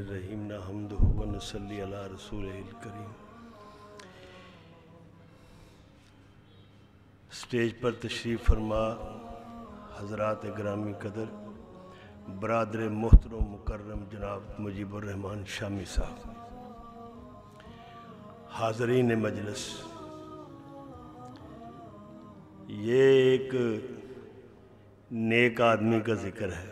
الرحیم نحمدہ و نصلی علی رسولہ الکریم۔ اسٹیج پر تشریف فرما حضرات گرامی قدر برادر محترم مکرم جناب مجیب الرحمان شامی صاحب، حاضرین مجلس، یہ ایک نیک آدمی کا ذکر ہے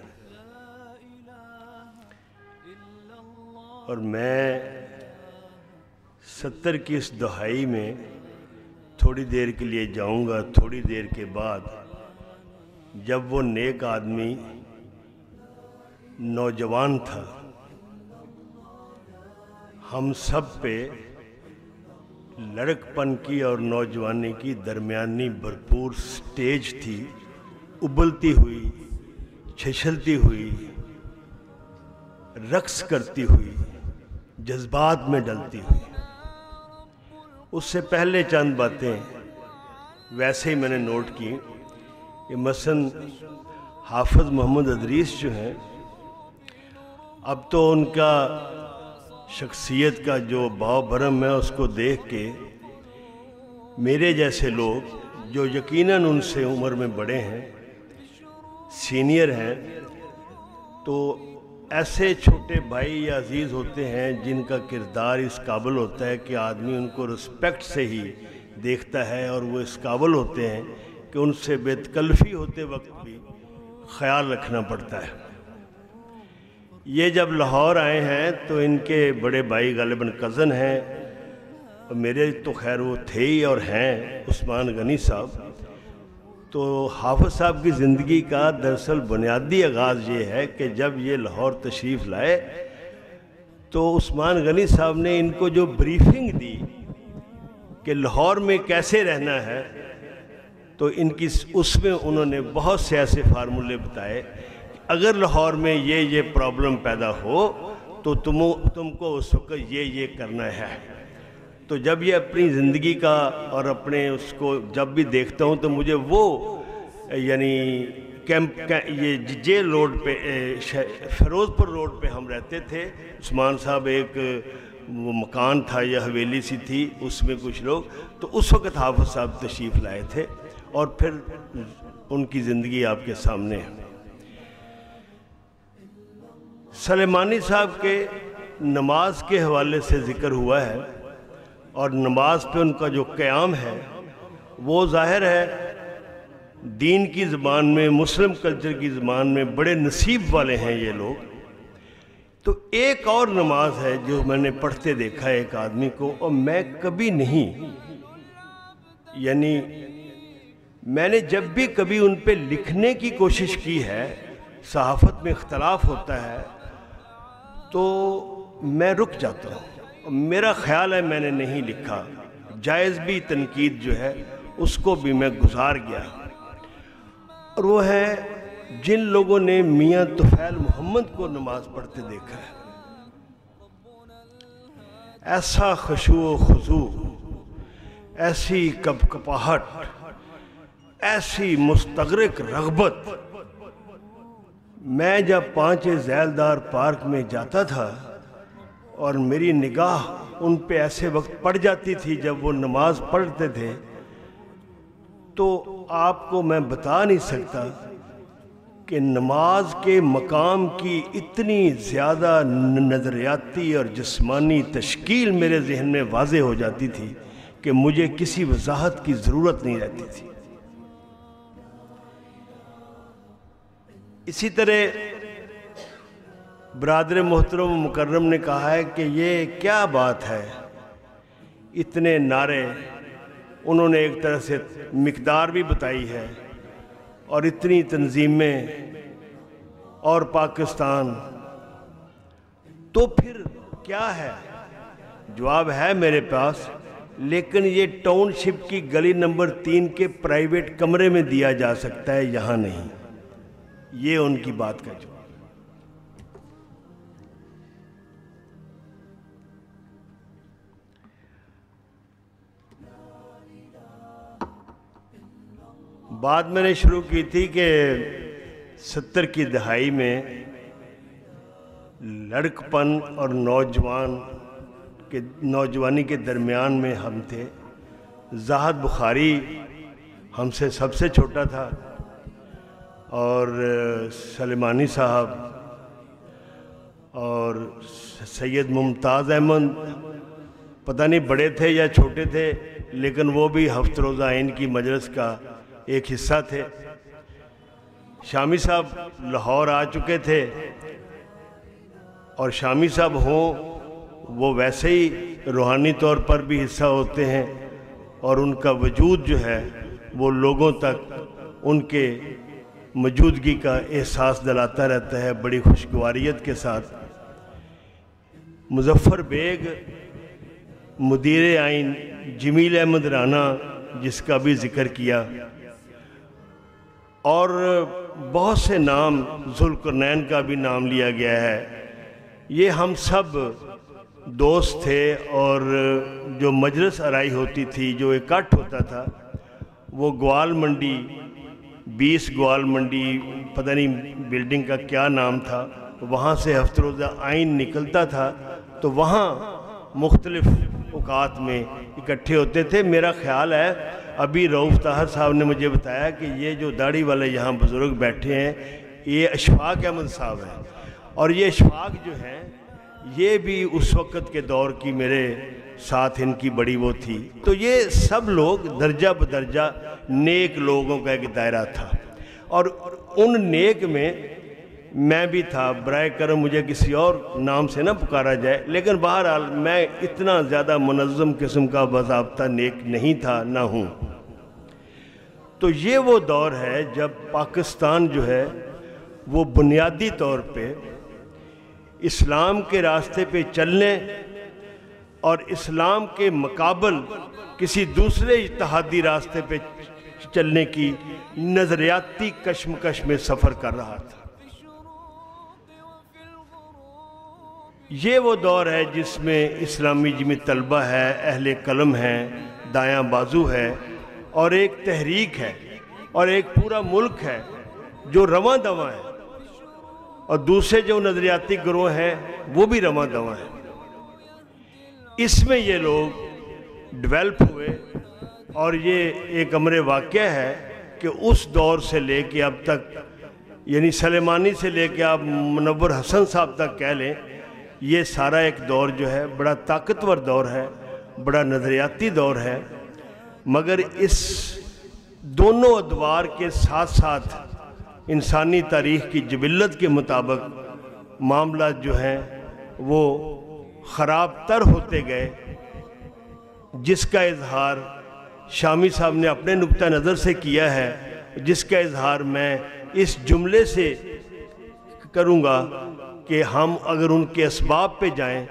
اور میں 70 کی اس دہائی میں تھوڑی دیر کے لیے جاؤں گا۔ تھوڑی دیر کے بعد جب وہ نیک آدمی نوجوان تھا، ہم سب پہ لڑک پن کی اور نوجوانی کی درمیانی بھرپور سٹیج تھی، ابلتی ہوئی، چھچلتی ہوئی، رقص کرتی ہوئی، جذبات میں ڈلتی ہوئی۔ اس سے پہلے چند باتیں ویسے ہی میں نے نوٹ کی کہ مثلاً حافظ محمد ادریس جو ہیں، اب تو ان کا شخصیت کا جو باو بھرم ہے اس کو دیکھ کے میرے جیسے لوگ جو یقیناً ان سے عمر میں بڑے ہیں، سینئر ہیں، تو ایسے چھوٹے بھائی یا عزیز ہوتے ہیں جن کا کردار اس قابل ہوتا ہے کہ آدمی ان کو رسپیکٹ سے ہی دیکھتا ہے، اور وہ اس قابل ہوتے ہیں کہ ان سے بے تکلفی ہوتے وقت بھی خیال رکھنا پڑتا ہے۔ یہ جب لاہور آئے ہیں تو ان کے بڑے بھائی غالباً کزن ہیں، اور میرے تو خیر وہ تھے ہی اور ہیں، عثمان غنی صاحب۔ تو حافظ صاحب کی زندگی کا دراصل بنیادی آغاز یہ ہے کہ جب یہ لاہور تشریف لائے تو عثمان غنی صاحب نے ان کو جو بریفنگ دی کہ لاہور میں کیسے رہنا ہے، تو ان کی اس میں انہوں نے بہت سے ایسے فارمولے بتائے کہ اگر لاہور میں یہ پرابلم پیدا ہو تو تم کو اس وقت یہ کرنا ہے۔ تو جب یہ اپنی زندگی کا اور اپنے اس کو جب بھی دیکھتا ہوں تو مجھے وہ یعنی یہ جیل روڈ پہ فیروز پور روڈ پہ ہم رہتے تھے، عثمان صاحب ایک وہ مکان تھا یا حویلی سی تھی، اس میں کچھ لوگ، تو اس وقت حافظ صاحب تشریف لائے تھے، اور پھر ان کی زندگی آپ کے سامنے ہے۔ سلیمانی صاحب کے نماز کے حوالے سے ذکر ہوا ہے، اور نماز پہ ان کا جو قیام ہے وہ ظاہر ہے دین کی زبان میں، مسلم کلچر کی زبان میں بڑے نصیب والے ہیں یہ لوگ۔ تو ایک اور نماز ہے جو میں نے پڑھتے دیکھا ہے ایک آدمی کو، اور میں کبھی نہیں، یعنی میں نے جب بھی کبھی ان پہ لکھنے کی کوشش کی ہے، صحافت میں اختلاف ہوتا ہے تو میں رک جاتا ہوں، میرا خیال ہے میں نے نہیں لکھا، جائز بھی تنقید جو ہے اس کو بھی میں گزار گیا، اور وہ ہے جن لوگوں نے میاں طفیل محمد کو نماز پڑھتے دیکھا ہے۔ ایسا خشوع و خضوع، ایسی کپکپاہٹ، ایسی مستغرق رغبت۔ میں جب 5 ذیلدار پارک میں جاتا تھا اور میری نگاہ ان پہ ایسے وقت پڑ جاتی تھی جب وہ نماز پڑھتے تھے، تو آپ کو میں بتا نہیں سکتا کہ نماز کے مقام کی اتنی زیادہ نظریاتی اور جسمانی تشکیل میرے ذہن میں واضح ہو جاتی تھی کہ مجھے کسی وضاحت کی ضرورت نہیں رہتی تھی۔ اسی طرح برادر محترم و مکرم نے کہا ہے کہ یہ کیا بات ہے، اتنے نعرے، انہوں نے ایک طرح سے مقدار بھی بتائی ہے، اور اتنی تنظیمیں اور پاکستان، تو پھر کیا ہے؟ جواب ہے میرے پاس، لیکن یہ ٹاؤن شپ کی گلی نمبر 3 کے پرائیویٹ کمرے میں دیا جا سکتا ہے، یہاں نہیں۔ یہ ان کی بات کا جواب۔ بات میں نے شروع کی تھی کہ 70 کی دہائی میں لڑکپن اور نوجوانی کے درمیان میں ہم تھے۔ زاہد بخاری ہم سے سب سے چھوٹا تھا، اور سلیمانی صاحب اور سید ممتاز احمد پتہ نہیں بڑے تھے یا چھوٹے تھے، لیکن وہ بھی ہفت روزہ آئین کی مجلس کا ایک حصہ تھے۔ شامی صاحب لاہور آ چکے تھے، اور شامی صاحب ہوں وہ ویسے ہی روحانی طور پر بھی حصہ ہوتے ہیں، اور ان کا وجود جو ہے وہ لوگوں تک ان کے موجودگی کا احساس دلاتا رہتا ہے بڑی خوشگواریت کے ساتھ۔ مظفر بیگ مدیر آئین جمیل احمد رانا جس کا بھی ذکر کیا، اور بہت سے نام، ذوالقرنین کا بھی نام لیا گیا ہے۔ یہ ہم سب دوست تھے، اور جو مجلس آرائی ہوتی تھی، جو اکٹھ ہوتا تھا، وہ گوال منڈی 20 گوال منڈی پتہ نہیں بلڈنگ کا کیا نام تھا، وہاں سے ہفت روزہ آئین نکلتا تھا، تو وہاں مختلف اوقات میں اکٹھے ہوتے تھے۔ میرا خیال ہے ابھی رؤف طاہر صاحب نے مجھے بتایا کہ یہ جو داڑھی والے یہاں بزرگ بیٹھے ہیں یہ اشفاق احمد صاحب ہیں، اور یہ اشفاق جو ہیں یہ بھی اس وقت کے دور کی میرے ساتھ ان کی بڑی وہ تھی۔ تو یہ سب لوگ درجہ بدرجہ نیک لوگوں کا ایک دائرہ تھا، اور ان نیک میں بھی تھا۔ برائے کرم مجھے کسی اور نام سے نہ پکارا جائے، لیکن بہرحال میں اتنا زیادہ منظم قسم کا باضابطہ نیک نہیں تھا، نہ ہوں۔ تو یہ وہ دور ہے جب پاکستان جو ہے وہ بنیادی طور پہ اسلام کے راستے پہ چلنے اور اسلام کے مقابل کسی دوسرے اتحادی راستے پہ چلنے کی نظریاتی کشمکش میں سفر کر رہا تھا۔ یہ وہ دور ہے جس میں اسلامی جمعیت طلبہ ہے، اہل قلم ہیں، دایاں بازو ہے، اور ایک تحریک ہے، اور ایک پورا ملک ہے جو رواں دواں ہے، اور دوسرے جو نظریاتی گروہ ہیں وہ بھی رواں دواں ہیں۔ اس میں یہ لوگ ڈیولپ ہوئے، اور یہ ایک امر واقعہ ہے کہ اس دور سے لے کے اب تک، یعنی سلیمانی سے لے کے آپ منور حسن صاحب تک کہہ لیں، یہ سارا ایک دور جو ہے بڑا طاقتور دور ہے، بڑا نظریاتی دور ہے، مگر اس دونوں ادوار کے ساتھ ساتھ انسانی تاریخ کی جبلت کے مطابق معاملات جو ہیں وہ خراب تر ہوتے گئے، جس کا اظہار شامی صاحب نے اپنے نقطہ نظر سے کیا ہے، جس کا اظہار میں اس جملے سے کروں گا کہ ہم اگر ان کے اسباب پہ جائیں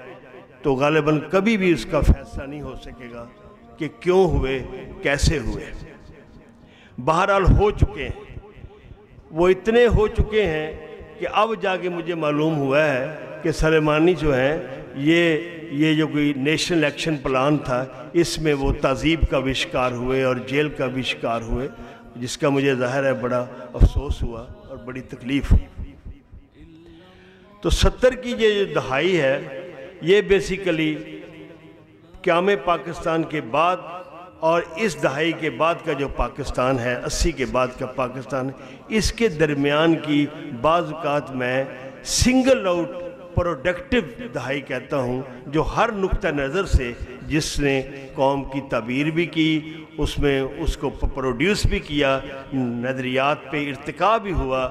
تو غالباً کبھی بھی اس کا فیصلہ نہیں ہو سکے گا کہ کیوں ہوئے، کیسے ہوئے۔ بہرحال ہو چکے ہیں، وہ اتنے ہو چکے ہیں کہ اب جا کے مجھے معلوم ہوا ہے کہ سلیمانی جو ہیں یہ جو کوئی نیشنل ایکشن پلان تھا، اس میں وہ تعذیب کا بھی شکار ہوئے اور جیل کا بھی شکار ہوئے، جس کا مجھے ظاہر ہے بڑا افسوس ہوا اور بڑی تکلیف ہوئی۔ تو 70 کی یہ جو دہائی ہے، یہ بیسیکلی قیام پاکستان کے بعد اور اس دہائی کے بعد کا جو پاکستان ہے، 80 کے بعد کا پاکستان، اس کے درمیان کی بعض اوقات میں سنگل آؤٹ پروڈکٹیو دہائی کہتا ہوں، جو ہر نقطہ نظر سے جس نے قوم کی تعبیر بھی کی، اس میں اس کو پروڈیوس بھی کیا، نظریات پہ ارتقاء بھی ہوا،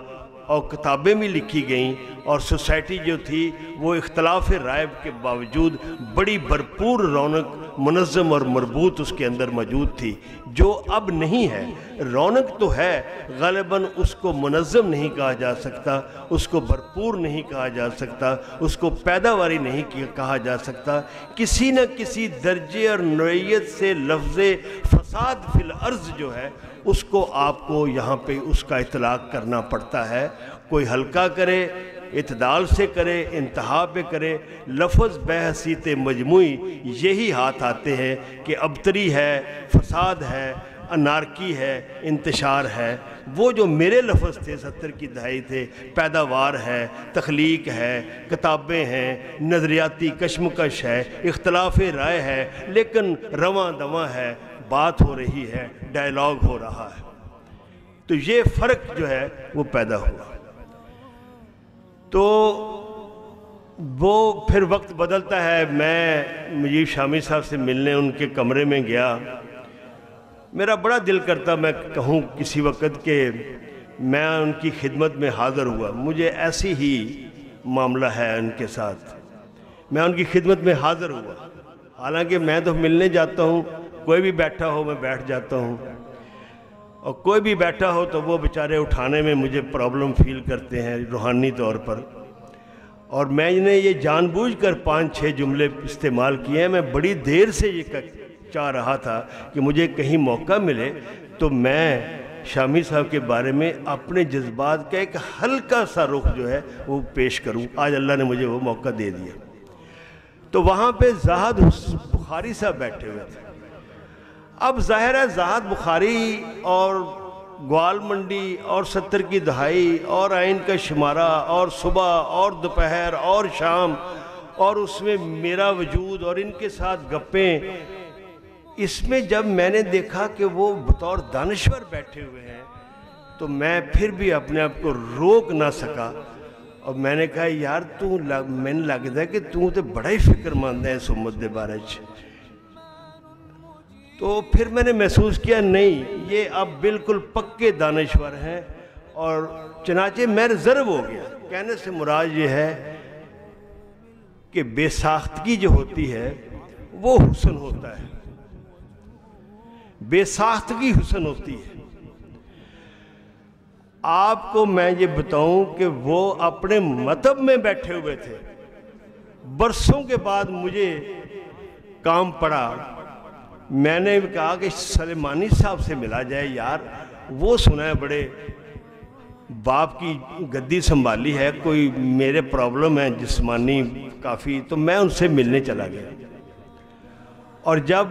اور کتابیں بھی لکھی گئیں، اور سوسائٹی جو تھی وہ اختلاف رائے کے باوجود بڑی بھرپور رونق، منظم اور مربوط اس کے اندر موجود تھی، جو اب نہیں ہے۔ رونق تو ہے، غالباً اس کو منظم نہیں کہا جا سکتا، اس کو بھرپور نہیں کہا جا سکتا، اس کو پیداواری نہیں کہا جا سکتا۔ کسی نہ کسی درجے اور نوعیت سے لفظ فساد فی الارض جو ہے، اس کو آپ کو یہاں پہ اس کا اطلاق کرنا پڑتا ہے۔ کوئی ہلکا کرے، اعتدال سے کرے، انتہا پہ کرے، لفظ بحیثیت مجموعی یہی ہاتھ آتے ہیں کہ ابتری ہے، فساد ہے، انارکی ہے، انتشار ہے، وہ جو میرے لفظ تھے 70 کی دہائی تھے، پیداوار ہے، تخلیق ہے، کتابیں ہیں، نظریاتی کشمکش ہے، اختلاف رائے ہے، لیکن رواں دواں ہے، بات ہو رہی ہے، ڈائیلاگ ہو رہا ہے۔ تو یہ فرق جو ہے وہ پیدا ہوا۔ تو وہ پھر وقت بدلتا ہے، میں مجیب شامی صاحب سے ملنے ان کے کمرے میں گیا۔ میرا بڑا دل کرتا میں کہوں کسی وقت کہ میں ان کی خدمت میں حاضر ہوا، مجھے ایسی ہی معاملہ ہے ان کے ساتھ، میں ان کی خدمت میں حاضر ہوا۔ حالانکہ میں تو ملنے جاتا ہوں، کوئی بھی بیٹھا ہو میں بیٹھ جاتا ہوں، اور کوئی بھی بیٹھا ہو تو وہ بیچارے اٹھانے میں مجھے پرابلم فیل کرتے ہیں روحانی طور پر، اور میں نے یہ جان بوجھ کر 5-6 جملے استعمال کیے ہیں۔ میں بڑی دیر سے یہ چاہ رہا تھا کہ مجھے کہیں موقع ملے تو میں شامی صاحب کے بارے میں اپنے جذبات کا ایک ہلکا سا رخ جو ہے وہ پیش کروں۔ آج اللہ نے مجھے وہ موقع دے دیا۔ تو وہاں پہ زاہد بخاری صاحب بیٹھے ہوئے تھے۔ اب ظاہر ہے زاہد بخاری اور گوال منڈی اور 70 کی دہائی اور آئین کا شمارہ اور صبح اور دوپہر اور شام اور اس میں میرا وجود اور ان کے ساتھ گپیں، اس میں جب میں نے دیکھا کہ وہ بطور دانشور بیٹھے ہوئے ہیں تو میں پھر بھی اپنے آپ کو روک نہ سکا، اور میں نے کہا یار میں نے لگتا ہے کہ تو بڑا ہی فکر مند ہے اس امت دے بارے چ۔ تو پھر میں نے محسوس کیا نہیں، یہ اب بالکل پکے دانشور ہیں، اور چنانچہ میں ضرب ہو گیا۔ کہنے سے مراد یہ ہے کہ بے ساختگی جو ہوتی ہے وہ حسن ہوتا ہے، بے ساختگی حسن ہوتی ہے۔ آپ کو میں یہ بتاؤں کہ وہ اپنے مطب میں بیٹھے ہوئے تھے، برسوں کے بعد مجھے کام پڑا، میں نے کہا کہ سلیمانی صاحب سے ملا جائے یار، وہ سنا ہے بڑے باپ کی گدی سنبھالی ہے، کوئی میرے پرابلم ہے جسمانی کافی، تو میں ان سے ملنے چلا گیا۔ اور جب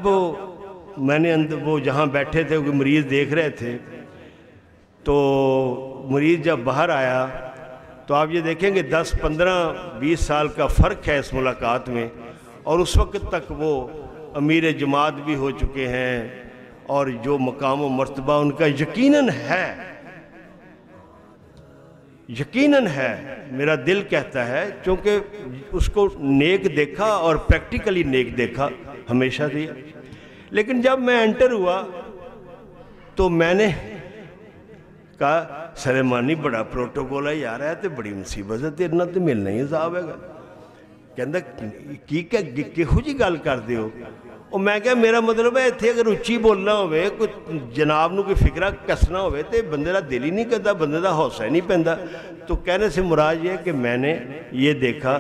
میں نے وہ جہاں بیٹھے تھے وہ مریض دیکھ رہے تھے، تو مریض جب باہر آیا تو آپ یہ دیکھیں کہ 10 15 20 سال کا فرق ہے اس ملاقات میں، اور اس وقت تک وہ امیر جماعت بھی ہو چکے ہیں، اور جو مقام و مرتبہ ان کا یقیناً ہے، میرا دل کہتا ہے، چونکہ اس کو نیک دیکھا اور پریکٹیکلی نیک دیکھا ہمیشہ دیا۔ لیکن جب میں انٹر ہوا تو میں نے کہا سلیمانی بڑا پروٹوکول ہے یار، ہے تو بڑی مصیبت ہے، تیرے نال تو ملنا ہی صاحب ہے گا۔ کہندا کہو جی گل کر دیو، اور میں کہا میرا مطلب ہے اتنے اگر اچھی بولنا ہوئے، کوئی جناب نو کوئی فکرہ کسنا ہوئے تو بندے دا دل ہی نہیں کرتا، بندے دا حوصلہ ہی نہیں پیندا۔ تو کہنے سے مراد یہ ہے کہ میں نے یہ دیکھا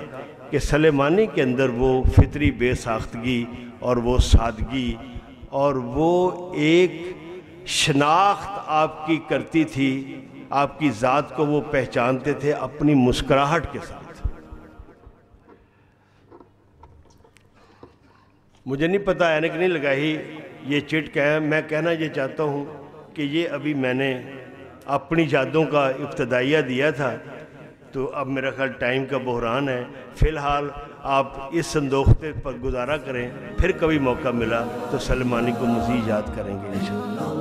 کہ سلیمانی کے اندر وہ فطری بے ساختگی اور وہ سادگی اور وہ ایک شناخت آپ کی کرتی تھی، آپ کی ذات کو وہ پہچانتے تھے اپنی مسکراہٹ کے ساتھ۔ مجھے نہیں پتا اینک نہیں لگائی یہ چٹ کہا، میں کہنا یہ چاہتا ہوں کہ یہ ابھی میں نے اپنی یادوں کا ابتدائیہ دیا تھا، تو اب میرا خیال ٹائم کا بحران ہے۔ فی الحال آپ اس صندوقتے پر گزارا کریں، پھر کبھی موقع ملا تو سلیمانی کو مزید یاد کریں گے انشاءاللہ۔